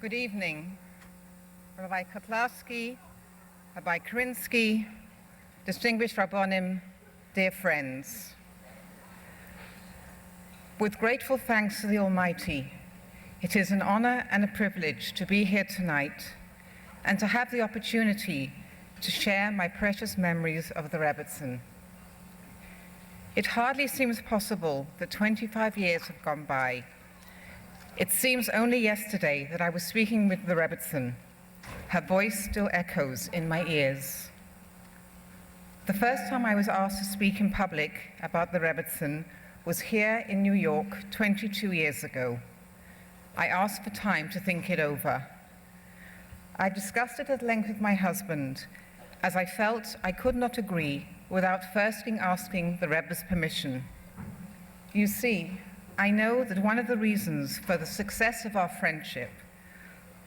Good evening, Rabbi Kotlarski, Rabbi Karinsky, distinguished Rabbonim, dear friends. With grateful thanks to the Almighty, it is an honor and a privilege to be here tonight and to have the opportunity to share my precious memories of the Rebbetzin. It hardly seems possible that 25 years have gone by. It seems only yesterday that I was speaking with the Rebbetzin. Her voice still echoes in my ears. The first time I was asked to speak in public about the Rebbetzin was here in New York 22 years ago. I asked for time to think it over. I discussed it at length with my husband, as I felt I could not agree without first asking the Rebbe's permission. You see, I know that one of the reasons for the success of our friendship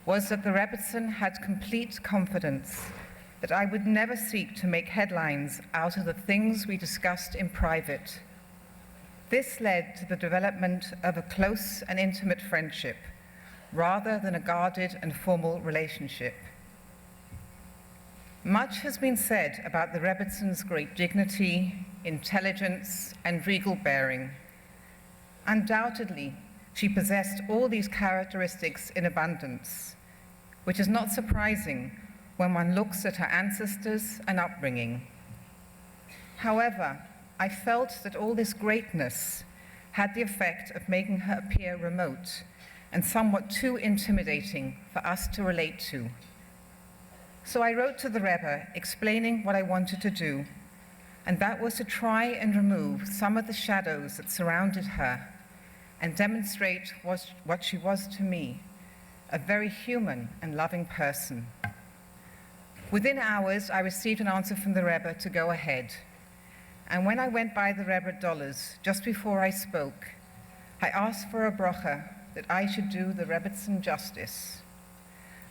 was that the Rebbetzin had complete confidence that I would never seek to make headlines out of the things we discussed in private. This led to the development of a close and intimate friendship, rather than a guarded and formal relationship. Much has been said about the Rebbetzins' great dignity, intelligence, and regal bearing. Undoubtedly, she possessed all these characteristics in abundance, which is not surprising when one looks at her ancestors and upbringing. However, I felt that all this greatness had the effect of making her appear remote and somewhat too intimidating for us to relate to. So I wrote to the Rebbe explaining what I wanted to do, and that was to try and remove some of the shadows that surrounded her and demonstrate what she was to me, a very human and loving person. Within hours, I received an answer from the Rebbe to go ahead. And when I went by the Rebbe at Dollars, just before I spoke, I asked for a bracha that I should do the Rebbetzin justice.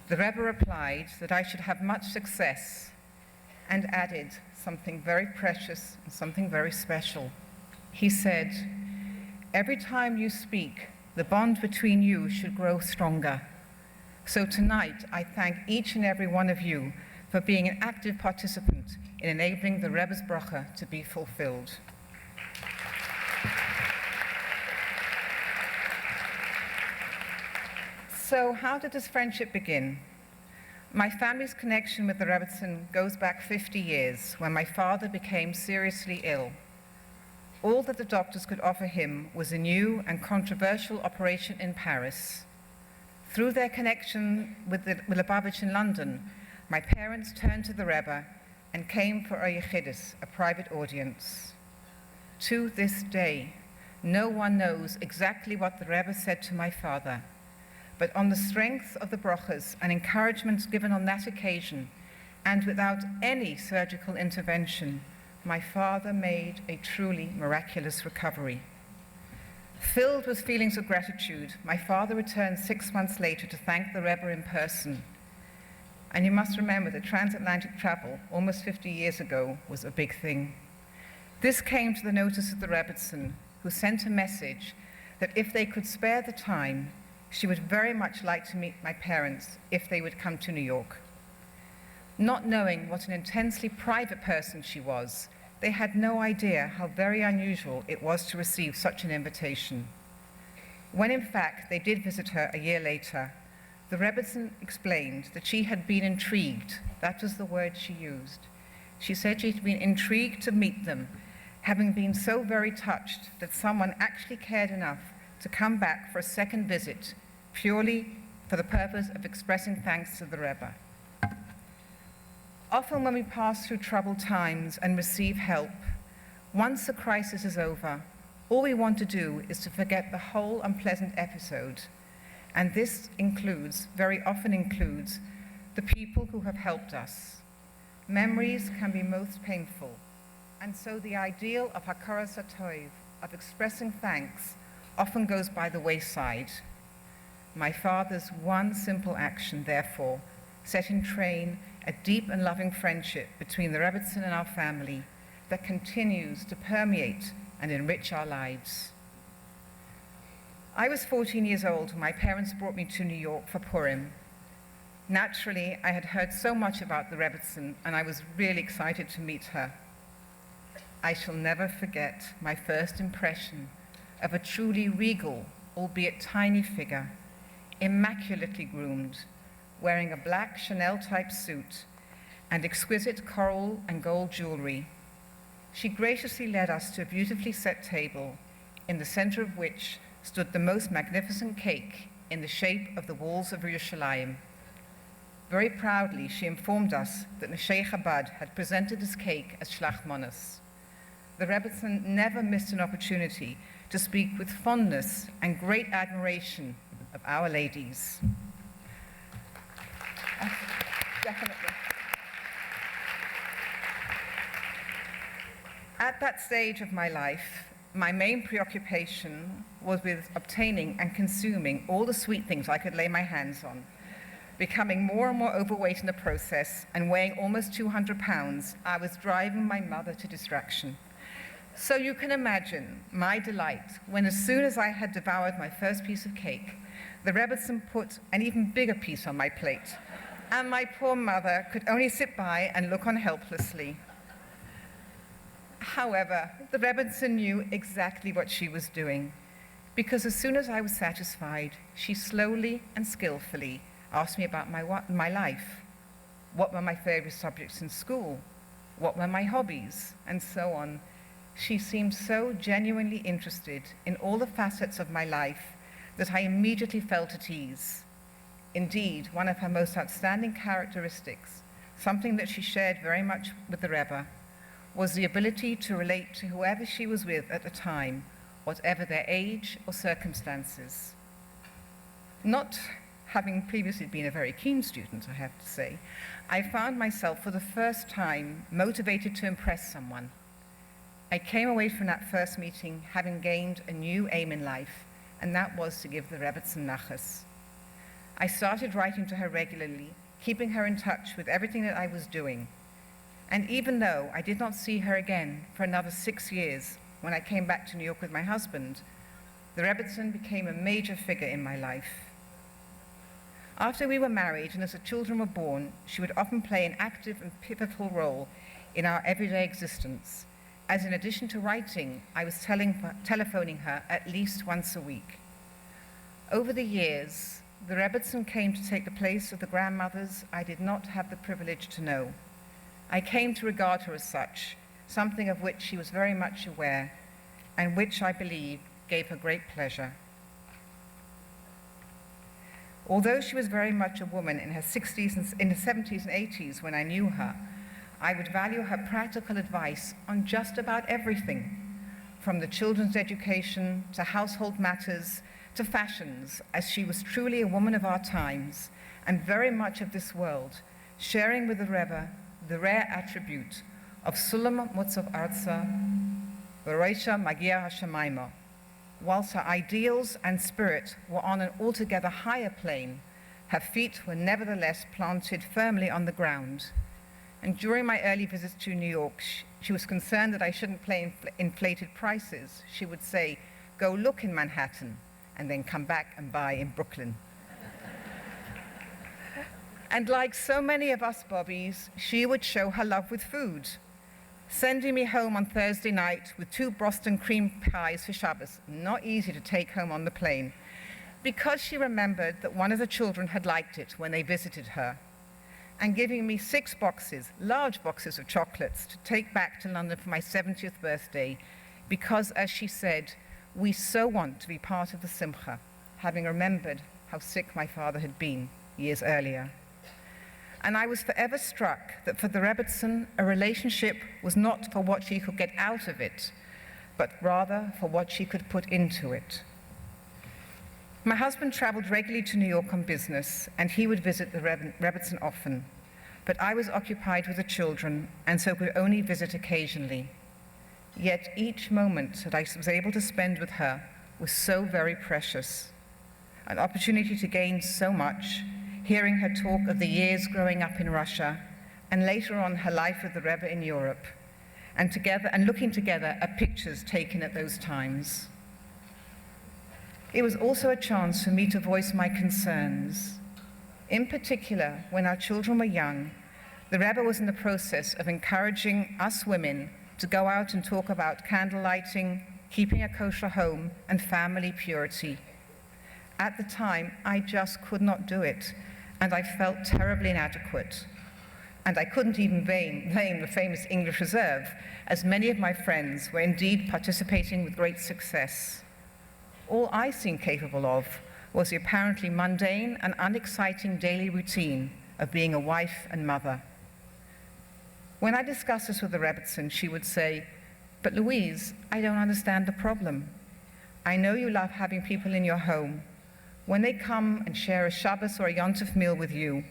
The Rebbe replied that I should have much success and added something very precious and something very special. He said, "Every time you speak, the bond between you should grow stronger. So tonight, I thank each and every one of you for being an active participant in enabling the Rebbe's bracha to be fulfilled." So how did this friendship begin? My family's connection with the Rebbetzin goes back 50 years, when my father became seriously ill. All that the doctors could offer him was a new and controversial operation in Paris. Through their connection with Lubavitch in London, my parents turned to the Rebbe and came for a yechidus, a private audience. To this day, no one knows exactly what the Rebbe said to my father, but on the strength of the brachas and encouragements given on that occasion, and without any surgical intervention, my father made a truly miraculous recovery. Filled with feelings of gratitude, my father returned 6 months later to thank the Rebbe in person. And you must remember that transatlantic travel, almost 50 years ago, was a big thing. This came to the notice of the Rebbetzin, who sent a message that if they could spare the time, she would very much like to meet my parents if they would come to New York. Not knowing what an intensely private person she was, they had no idea how very unusual it was to receive such an invitation. When in fact they did visit her a year later, the Rebbetzin explained that she had been intrigued. That was the word she used. She said she'd been intrigued to meet them, having been so very touched that someone actually cared enough to come back for a second visit, purely for the purpose of expressing thanks to the Rebbe. Often when we pass through troubled times and receive help, once the crisis is over, all we want to do is to forget the whole unpleasant episode. And this very often includes, the people who have helped us. Memories can be most painful, and so the ideal of hakaras hatov, of expressing thanks, often goes by the wayside. My father's one simple action, therefore, set in train a deep and loving friendship between the Rebbetzin and our family that continues to permeate and enrich our lives. I was 14 years old when my parents brought me to New York for Purim. Naturally, I had heard so much about the Rebbetzin, and I was really excited to meet her. I shall never forget my first impression of a truly regal, albeit tiny figure, immaculately groomed, wearing a black Chanel-type suit and exquisite coral and gold jewelry. She graciously led us to a beautifully set table, in the center of which stood the most magnificent cake in the shape of the walls of Yerushalayim. Very proudly, she informed us that Neshei Chabad had presented this cake as Shlachmanos. The Rebbetzin never missed an opportunity to speak with fondness and great admiration of our ladies. Definitely. At that stage of my life, my main preoccupation was with obtaining and consuming all the sweet things I could lay my hands on. Becoming more and more overweight in the process and weighing almost 200 pounds, I was driving my mother to distraction. So you can imagine my delight when, as soon as I had devoured my first piece of cake, the Rebbetzin put an even bigger piece on my plate, and my poor mother could only sit by and look on helplessly. However, the Rebbetzin knew exactly what she was doing, because as soon as I was satisfied, she slowly and skillfully asked me about my life. What were my favorite subjects in school? What were my hobbies? And so on. She seemed so genuinely interested in all the facets of my life that I immediately felt at ease. Indeed, one of her most outstanding characteristics, something that she shared very much with the Rebbe, was the ability to relate to whoever she was with at the time, whatever their age or circumstances. Not having previously been a very keen student, I have to say, I found myself for the first time motivated to impress someone. I came away from that first meeting having gained a new aim in life, and that was to give the Rebbetzin nachas. I started writing to her regularly, keeping her in touch with everything that I was doing. And even though I did not see her again for another 6 years when I came back to New York with my husband, the Rebbetzin became a major figure in my life. After we were married and as the children were born, she would often play an active and pivotal role in our everyday existence, as in addition to writing, I was telephoning her at least once a week. Over the years, the Rebbetzin came to take the place of the grandmothers I did not have the privilege to know. I came to regard her as such, something of which she was very much aware, and which, I believe, gave her great pleasure. Although she was very much a woman in her 70s and 80s when I knew her, I would value her practical advice on just about everything, from the children's education to household matters to fashions, as she was truly a woman of our times and very much of this world, sharing with the Rebbe the rare attribute of Sulam Mutzav Arza, V'roisha Magia Hashemayma. Whilst her ideals and spirit were on an altogether higher plane, her feet were nevertheless planted firmly on the ground. And during my early visits to New York, she was concerned that I shouldn't pay inflated prices. She would say, "Go look in Manhattan," and then come back and buy in Brooklyn. And like so many of us Bobbies, she would show her love with food, sending me home on Thursday night with 2 Boston cream pies for Shabbos, not easy to take home on the plane, because she remembered that one of the children had liked it when they visited her, and giving me 6 boxes, large boxes of chocolates to take back to London for my 70th birthday, because, as she said, we so want to be part of the Simcha, having remembered how sick my father had been years earlier. And I was forever struck that for the Rebbetzin, a relationship was not for what she could get out of it, but rather for what she could put into it. My husband traveled regularly to New York on business, and he would visit the Rebbetzin often, but I was occupied with the children, and so could only visit occasionally. Yet each moment that I was able to spend with her was so very precious, an opportunity to gain so much, hearing her talk of the years growing up in Russia, and later on her life with the Rebbe in Europe, and looking together at pictures taken at those times. It was also a chance for me to voice my concerns. In particular, when our children were young, the Rebbe was in the process of encouraging us women to go out and talk about candle lighting, keeping a kosher home, and family purity. At the time, I just could not do it, and I felt terribly inadequate. And I couldn't even blame the famous English Reserve, as many of my friends were indeed participating with great success. All I seemed capable of was the apparently mundane and unexciting daily routine of being a wife and mother. When I discussed this with the Rebbetzin, she would say, "But Louise, I don't understand the problem. I know you love having people in your home. When they come and share a Shabbos or a Yontif meal with you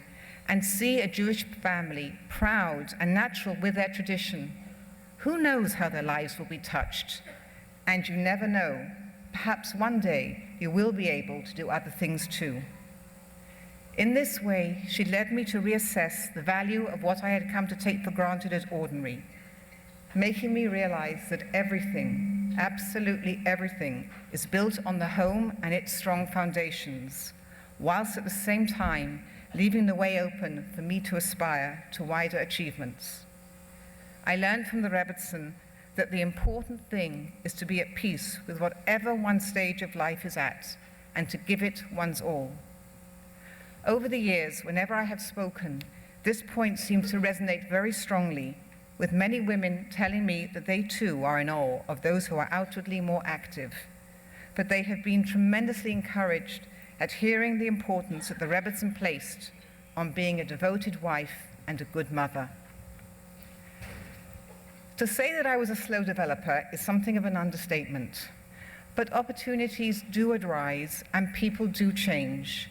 and see a Jewish family proud and natural with their tradition, who knows how their lives will be touched? And you never know. Perhaps one day you will be able to do other things too." In this way, she led me to reassess the value of what I had come to take for granted as ordinary, making me realize that everything, absolutely everything, is built on the home and its strong foundations, whilst at the same time leaving the way open for me to aspire to wider achievements. I learned from the Rebbetzin that the important thing is to be at peace with whatever one stage of life is at, and to give it one's all. Over the years, whenever I have spoken, this point seems to resonate very strongly, with many women telling me that they too are in awe of those who are outwardly more active. But they have been tremendously encouraged at hearing the importance that the Rebbetzin placed on being a devoted wife and a good mother. To say that I was a slow developer is something of an understatement, but opportunities do arise and people do change.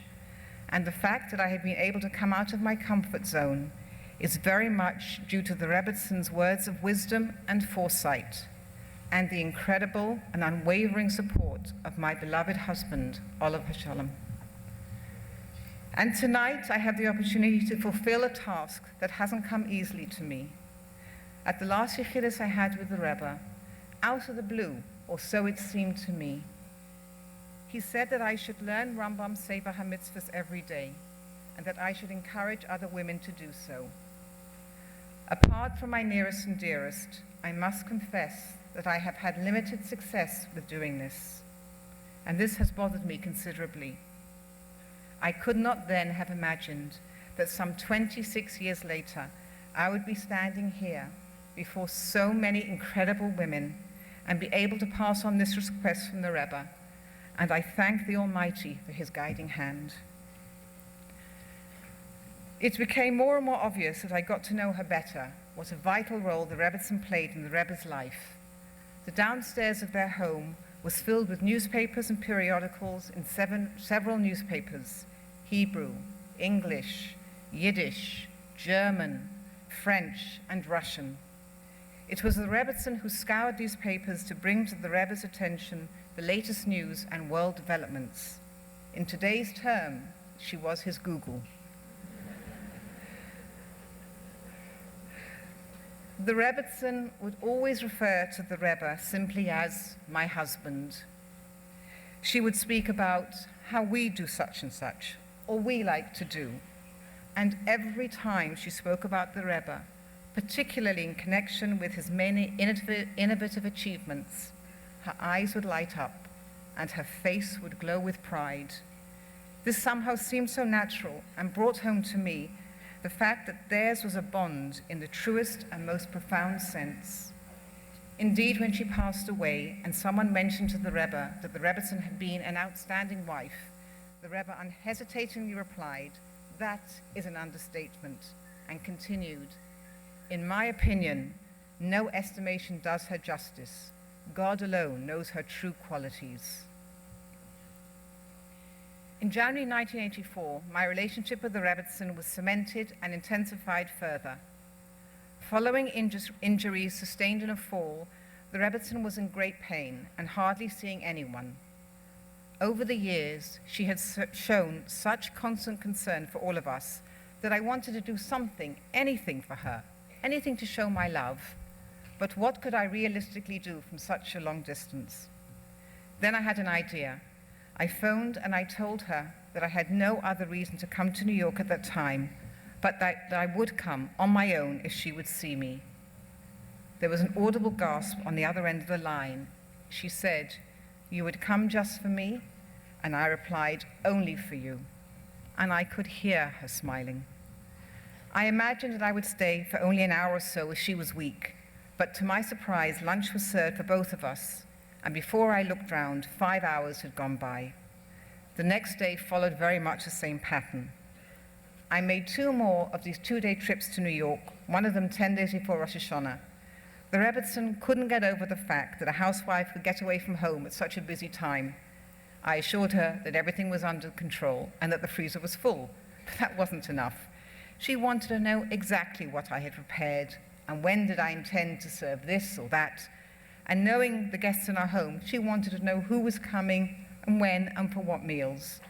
And the fact that I have been able to come out of my comfort zone is very much due to the Rebbetzins' words of wisdom and foresight, and the incredible and unwavering support of my beloved husband, Olav Hashalom. And tonight I have the opportunity to fulfill a task that hasn't come easily to me. At the last Yechidus I had with the Rebbe, out of the blue, or so it seemed to me, he said that I should learn Rambam's Sefer HaMitzvahs every day, and that I should encourage other women to do so. Apart from my nearest and dearest, I must confess that I have had limited success with doing this, and this has bothered me considerably. I could not then have imagined that some 26 years later, I would be standing here before so many incredible women and be able to pass on this request from the Rebbe, and I thank the Almighty for his guiding hand. It became more and more obvious as I got to know her better what a vital role the Rebbetzin played in the Rebbe's life. The downstairs of their home was filled with newspapers and periodicals in several newspapers: Hebrew, English, Yiddish, German, French, and Russian. It was the Rebbetzin who scoured these papers to bring to the Rebbe's attention the latest news and world developments. In today's term, she was his Google. The Rebbetzin would always refer to the Rebbe simply as my husband. She would speak about how we do such and such, or we like to do. And every time she spoke about the Rebbe, particularly in connection with his many innovative achievements, her eyes would light up and her face would glow with pride. This somehow seemed so natural and brought home to me the fact that theirs was a bond in the truest and most profound sense. Indeed, when she passed away and someone mentioned to the Rebbe that the Rebbetzin had been an outstanding wife, the Rebbe unhesitatingly replied, "That is an understatement," and continued, "In my opinion, no estimation does her justice. God alone knows her true qualities." In January 1984, my relationship with the Rebbetzin was cemented and intensified further. Following injuries sustained in a fall, the Rebbetzin was in great pain and hardly seeing anyone. Over the years, she had shown such constant concern for all of us that I wanted to do something, anything for her, anything to show my love. But what could I realistically do from such a long distance? Then I had an idea. I phoned and I told her that I had no other reason to come to New York at that time, but that I would come on my own if she would see me. There was an audible gasp on the other end of the line. She said, "You would come just for me?" And I replied, "Only for you." And I could hear her smiling. I imagined that I would stay for only an hour or so as she was weak, but to my surprise, lunch was served for both of us, and before I looked round, 5 hours had gone by. The next day followed very much the same pattern. I made 2 more of these 2-day trips to New York, one of them 10 days before Rosh Hashanah. The Rebbetzin couldn't get over the fact that a housewife could get away from home at such a busy time. I assured her that everything was under control and that the freezer was full, but that wasn't enough. She wanted to know exactly what I had prepared and when did I intend to serve this or that. And knowing the guests in our home, she wanted to know who was coming and when and for what meals.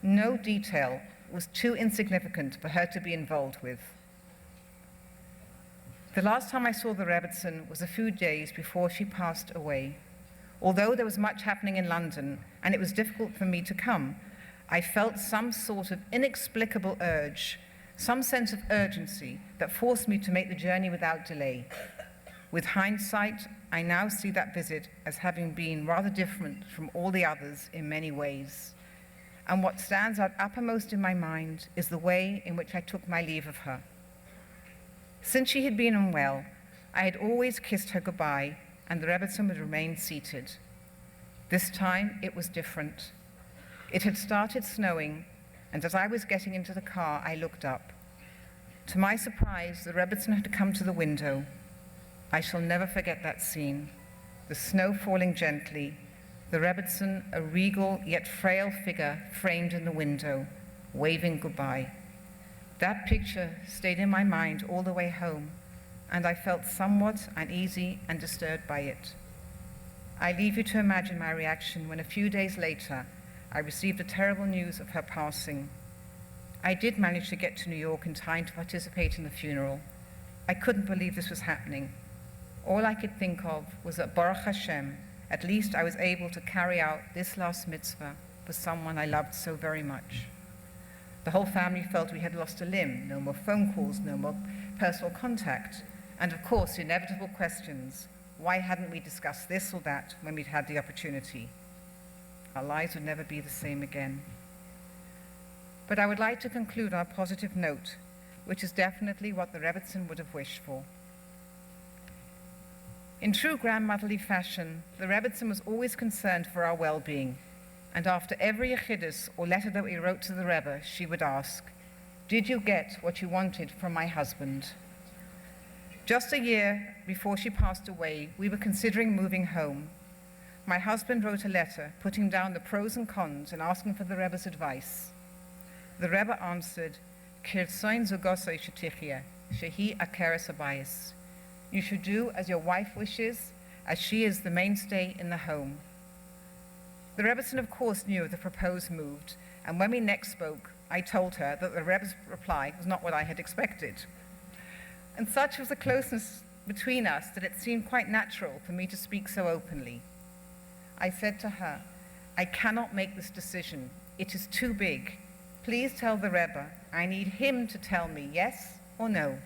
No detail was too insignificant for her to be involved with. The last time I saw the Rebbetzin was a few days before she passed away. Although there was much happening in London and it was difficult for me to come, I felt some sort of inexplicable urge, some sense of urgency that forced me to make the journey without delay. With hindsight, I now see that visit as having been rather different from all the others in many ways. And what stands out uppermost in my mind is the way in which I took my leave of her. Since she had been unwell, I had always kissed her goodbye, and the Rebbetzin would remain seated. This time, it was different. It had started snowing, and as I was getting into the car, I looked up. To my surprise, the Rebbetzin had come to the window. I shall never forget that scene. The snow falling gently, the Rebbetzin, a regal yet frail figure framed in the window, waving goodbye. That picture stayed in my mind all the way home, and I felt somewhat uneasy and disturbed by it. I leave you to imagine my reaction when a few days later I received the terrible news of her passing. I did manage to get to New York in time to participate in the funeral. I couldn't believe this was happening. All I could think of was that Baruch Hashem, at least I was able to carry out this last mitzvah for someone I loved so very much. The whole family felt we had lost a limb, no more phone calls, no more personal contact, and of course the inevitable questions, why hadn't we discussed this or that when we'd had the opportunity? Our lives would never be the same again. But I would like to conclude on a positive note, which is definitely what the Rebbetzin would have wished for. In true grandmotherly fashion, the Rebbetzin was always concerned for our well-being, and after every yechidus or letter that we wrote to the Rebbe, she would ask, "Did you get what you wanted from my husband?" Just a year before she passed away, we were considering moving home. My husband wrote a letter putting down the pros and cons and asking for the Rebbe's advice. The Rebbe answered, "Kirtsoin zugosoi shetichye, shehi akeres habayis." You should do as your wife wishes, as she is the mainstay in the home. The Rebbetzin, of course, knew of the proposed move, and when we next spoke, I told her that the Rebbe's reply was not what I had expected. And such was the closeness between us that it seemed quite natural for me to speak so openly. I said to her, "I cannot make this decision. It is too big. Please tell the Rebbe. I need him to tell me yes or no."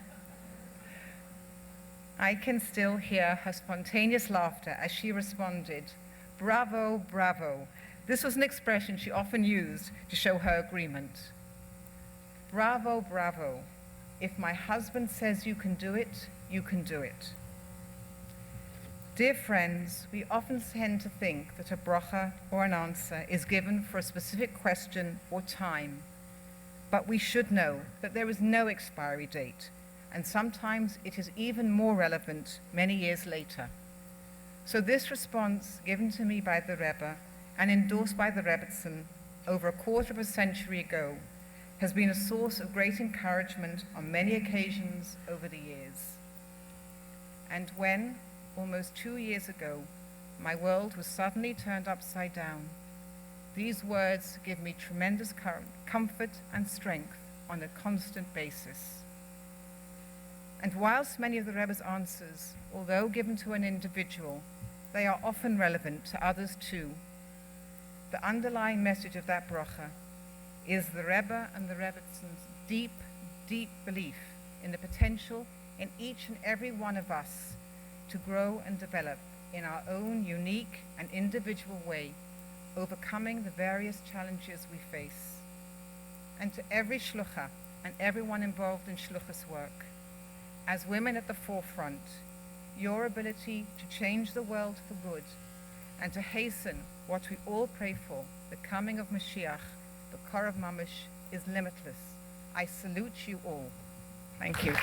I can still hear her spontaneous laughter as she responded, "Bravo, bravo." This was an expression she often used to show her agreement. Bravo, bravo. If my husband says you can do it, you can do it. Dear friends, we often tend to think that a bracha or an answer is given for a specific question or time, but we should know that there is no expiry date, and sometimes it is even more relevant many years later. So this response given to me by the Rebbe and endorsed by the Rebbetzin over a quarter of a century ago has been a source of great encouragement on many occasions over the years. And when, almost 2 years ago, my world was suddenly turned upside down, these words give me tremendous comfort and strength on a constant basis. And whilst many of the Rebbe's answers, although given to an individual, they are often relevant to others too, the underlying message of that bracha is the Rebbe and the Rebbetzins' deep, deep belief in the potential in each and every one of us to grow and develop in our own unique and individual way, overcoming the various challenges we face. And to every shlucha and everyone involved in shluchas work, as women at the forefront, your ability to change the world for good and to hasten what we all pray for, the coming of Mashiach, the Kor of Mamish, is limitless. I salute you all. Thank you.